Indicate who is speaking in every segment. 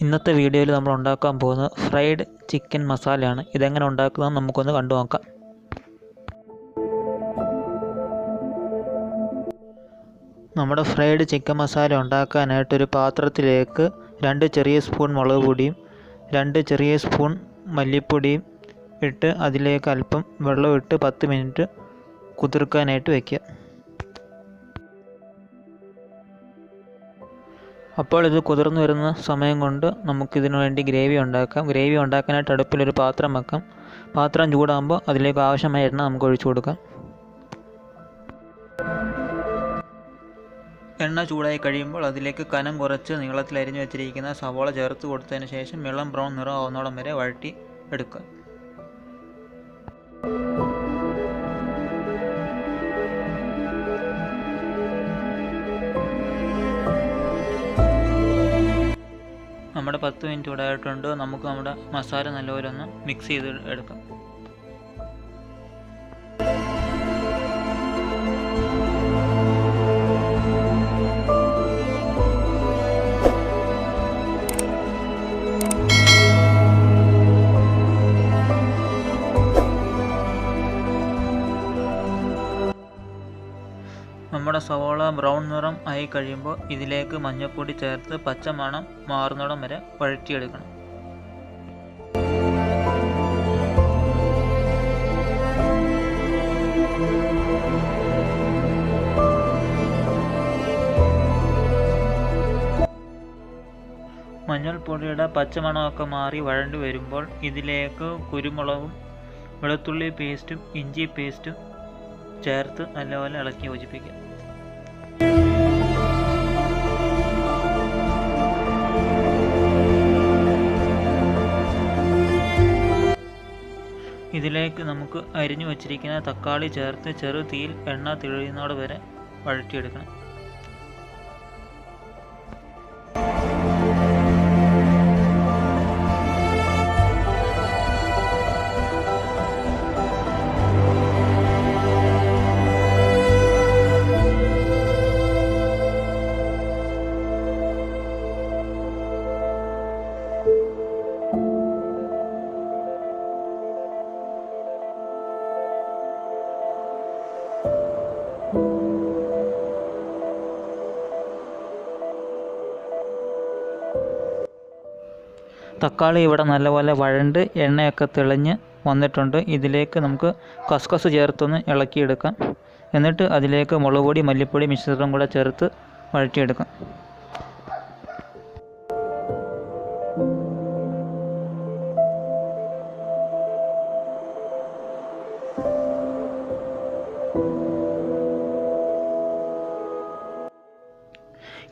Speaker 1: ഇന്നത്തെ വീഡിയോയിൽ നമ്മൾ ഉണ്ടാക്കാൻ പോകുന്നത് ഫ്രൈഡ് ചിക്കൻ മസാലയാണ്. ഇതെങ്ങനെ ഉണ്ടാക്കുന്നതെന്ന് നമുക്കൊന്ന് കണ്ടു നോക്കാം. നമ്മുടെ ഫ്രൈഡ് ചിക്കൻ മസാല ഉണ്ടാക്കാനായിട്ട് ഒരു പാത്രത്തിലേക്ക് 2 ചെറിയ സ്പൂൺ മുളക് പൊടിയും 2 ചെറിയ സ്പൂൺ മല്ലിപ്പൊടിയും ഇട്ട് അതിലേക്ക് അല്പം വെള്ളം ഇട്ട് 10 മിനിറ്റ് കുതിർക്കാനായിട്ട് വയ്ക്കുക. അപ്പോൾ ഇത് കുതിർന്നു വരുന്ന സമയം കൊണ്ട് നമുക്കിതിനു വേണ്ടി ഗ്രേവി ഉണ്ടാക്കാം. ഗ്രേവി ഉണ്ടാക്കാനായിട്ട് അടുപ്പിലൊരു പാത്രം വെക്കാം. പാത്രം ചൂടാകുമ്പോൾ അതിലേക്ക് ആവശ്യമായ എണ്ണ നമുക്ക് ഒഴിച്ചു കൊടുക്കാം. എണ്ണ ചൂടായി കഴിയുമ്പോൾ അതിലേക്ക് കനം കുറച്ച് നീളത്തിൽ അരിഞ്ഞു വെച്ചിരിക്കുന്ന സവോള ചേർത്ത് കൊടുത്തതിന് ശേഷം ഇളം ബ്രൗൺ നിറം ആവുന്നോളം വരെ വഴറ്റി എടുക്കുക. നമ്മുടെ 10 മിനിറ്റ് ഇവിടെ ആയിട്ടുണ്ട്. നമുക്ക് നമ്മുടെ മസാല നല്ലപോലെ ഒന്ന് മിക്സ് ചെയ്ത് എടുക്കാം. നമ്മുടെ സവോള ബ്രൗൺ നിറം ആയി കഴിയുമ്പോൾ ഇതിലേക്ക് മഞ്ഞൾപ്പൊടി ചേർത്ത് പച്ചമണം മാറുന്നിടം വരെ വഴറ്റിയെടുക്കണം. മഞ്ഞൾപ്പൊടിയുടെ പച്ചമണമൊക്കെ മാറി വഴണ്ടു വരുമ്പോൾ ഇതിലേക്ക് കുരുമുളകും വെളുത്തുള്ളി പേസ്റ്റും ഇഞ്ചി പേസ്റ്റും ചേർത്ത് നല്ലപോലെ ഇളക്കി യോജിപ്പിക്കുക. ഇതിലേക്ക് നമുക്ക് അരിഞ്ഞു വച്ചിരിക്കുന്ന തക്കാളി ചേർത്ത് ചെറു തീയിൽ എണ്ണ തെളിയുന്നതോടെ വരെ വഴറ്റിയെടുക്കണം. തക്കാളി ഇവിടെ നല്ലപോലെ വഴണ്ട് എണ്ണയൊക്കെ തെളിഞ്ഞ് വന്നിട്ടുണ്ട്. ഇതിലേക്ക് നമുക്ക് കസ്കസ് ചേർത്തൊന്ന് ഇളക്കിയെടുക്കാം. എന്നിട്ട് അതിലേക്ക് മുളക് പൊടി മല്ലിപ്പൊടി മിശ്രിതം കൂടെ ചേർത്ത് വഴറ്റിയെടുക്കാം.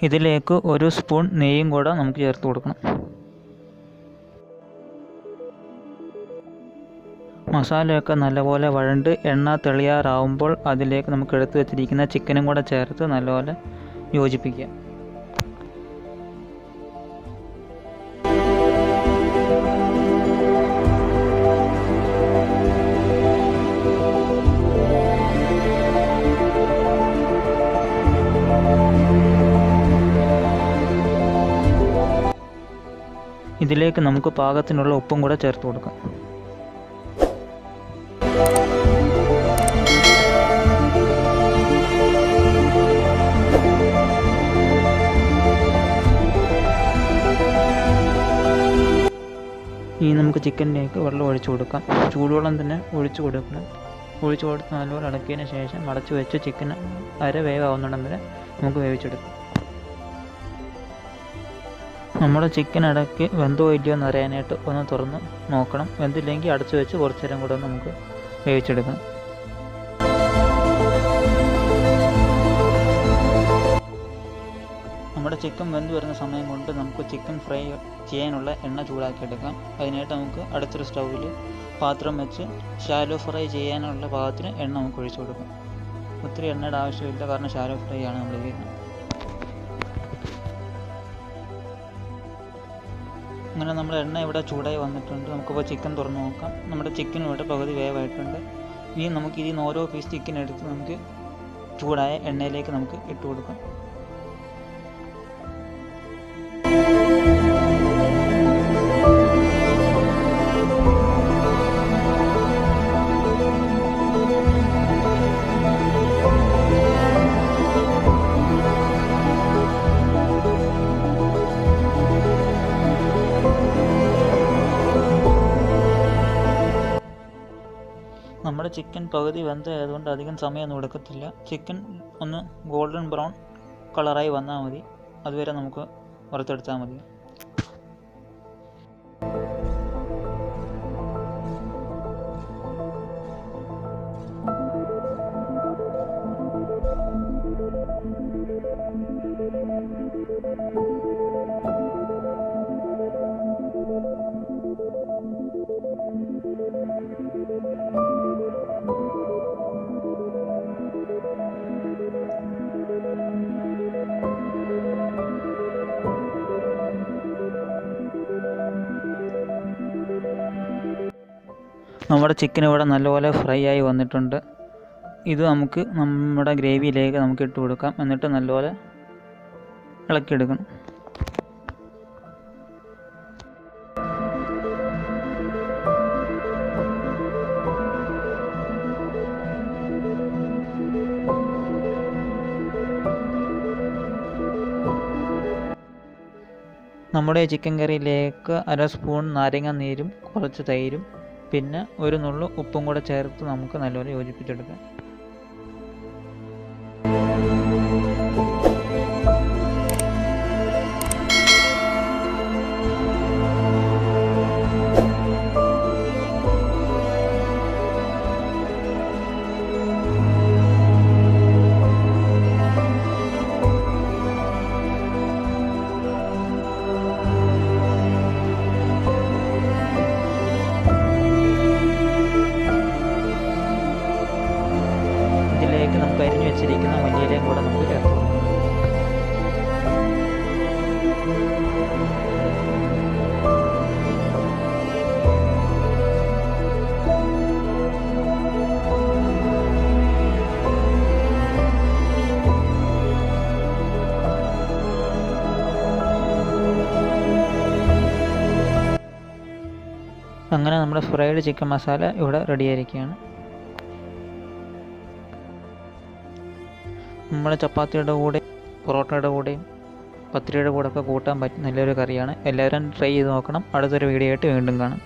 Speaker 1: ഇതിലേക്ക് 1 സ്പൂൺ നെയ്യും കൂടെ നമുക്ക് ചേർത്ത് കൊടുക്കണം. മസാലയൊക്കെ നല്ലപോലെ വഴണ്ട് എണ്ണ തെളിയാറാവുമ്പോൾ അതിലേക്ക് നമുക്ക് എടുത്തു വെച്ചിരിക്കുന്ന ചിക്കനും കൂടെ ചേർത്ത് നല്ലപോലെ യോജിപ്പിക്കുക. ഇതിലേക്ക് നമുക്ക് പാകത്തിനുള്ള ഉപ്പും കൂടെ ചേർത്ത് കൊടുക്കാം. ഇനി നമുക്ക് ചിക്കനിലേക്ക് വെള്ളം ഒഴിച്ചു കൊടുക്കാം. ചൂടുവെള്ളം തന്നെ ഒഴിച്ചു കൊടുക്കണം. ഒഴിച്ചു കൊടുത്ത് നല്ലപോലെ ഇളക്കിയതിന് ശേഷം അടച്ചു വെച്ച് ചിക്കൻ അര വേവാവുന്നിടം വരെ നമുക്ക് വേവിച്ചെടുക്കാം. നമ്മുടെ ചിക്കൻ ഇടയ്ക്ക് വെന്തോ ഇല്ലയോ എന്ന് അറിയാനായിട്ട് ഒന്ന് തുറന്ന് നോക്കണം. വെന്തില്ലെങ്കിൽ അടച്ചു വെച്ച് കുറച്ച് നേരം കൂടെ നമുക്ക് വേവിച്ചെടുക്കണം. നമ്മുടെ ചിക്കൻ വെന്ത് വരുന്ന സമയം കൊണ്ട് നമുക്ക് ചിക്കൻ ഫ്രൈ ചെയ്യാനുള്ള എണ്ണ ചൂടാക്കിയെടുക്കാം. അതിനായിട്ട് നമുക്ക് അടുത്തൊരു സ്റ്റൗവിൽ പാത്രം വെച്ച് ഷാലോ ഫ്രൈ ചെയ്യാനുള്ള പാകത്തിന് എണ്ണ നമുക്ക് ഒഴിച്ചു കൊടുക്കാം. ഒത്തിരി എണ്ണയുടെ ആവശ്യമില്ല, കാരണം ഷാലോ ഫ്രൈ ആണ് നമ്മൾ ചെയ്യുന്നത്. അങ്ങനെ നമ്മുടെ എണ്ണ ഇവിടെ ചൂടായി വന്നിട്ടുണ്ട്. നമുക്കിപ്പോൾ ചിക്കൻ തുറന്ന് നോക്കാം. നമ്മുടെ ചിക്കൻ ഇവിടെ പകുതി വേവായിട്ടുണ്ട്. ഇനി നമുക്ക് ഇതിൽ നിന്ന് ഓരോ പീസ് ചിക്കൻ എടുത്ത് നമുക്ക് ചൂടായ എണ്ണയിലേക്ക് നമുക്ക് ഇട്ട് കൊടുക്കാം. നമ്മുടെ ചിക്കൻ പകുതി വെന്തതുകൊണ്ട് അധികം സമയമൊന്നും എടുക്കത്തില്ല. ചിക്കൻ ഒന്ന് ഗോൾഡൻ ബ്രൗൺ കളറായി വന്നാൽ മതി. അതുവരെ നമുക്ക് വറുത്തെടുത്താൽ മതി. നമ്മുടെ ചിക്കൻ ഇവിടെ നല്ലപോലെ ഫ്രൈ ആയി വന്നിട്ടുണ്ട്. ഇത് നമുക്ക് നമ്മുടെ ഗ്രേവിയിലേക്ക് നമുക്ക് ഇട്ട് കൊടുക്കാം. എന്നിട്ട് നല്ലപോലെ ഇളക്കിയെടുക്കണം. നമ്മുടെ ചിക്കൻ കറിയിലേക്ക് 1/2 സ്പൂൺ നാരങ്ങ നീരും കുറച്ച് തൈരും പിന്നെ ഒരു നുള്ളു ഉപ്പും കൂടെ ചേർത്ത് നമുക്ക് നല്ലപോലെ യോജിപ്പിച്ചെടുക്കാം. നമുക്ക് അരിഞ്ഞു വെച്ചിരിക്കുന്ന മല്ലിയിലയും കൂടെ നമുക്ക് ചേർത്ത് കൊടുക്കാം. അങ്ങനെ നമ്മുടെ ഫ്രൈഡ് ചിക്കൻ മസാല ഇവിടെ റെഡിയായിരിക്കുകയാണ്. നമ്മുടെ ചപ്പാത്തിയുടെ കൂടെ പൊറോട്ടയുടെ കൂടെയും പത്തിരിയുടെ കൂടെ ഒക്കെ കൂട്ടാൻ പറ്റുന്ന നല്ലൊരു കറിയാണ്. എല്ലാവരും ട്രൈ ചെയ്ത് നോക്കണം. അടുത്തൊരു വീഡിയോ ആയിട്ട് വീണ്ടും കാണാം.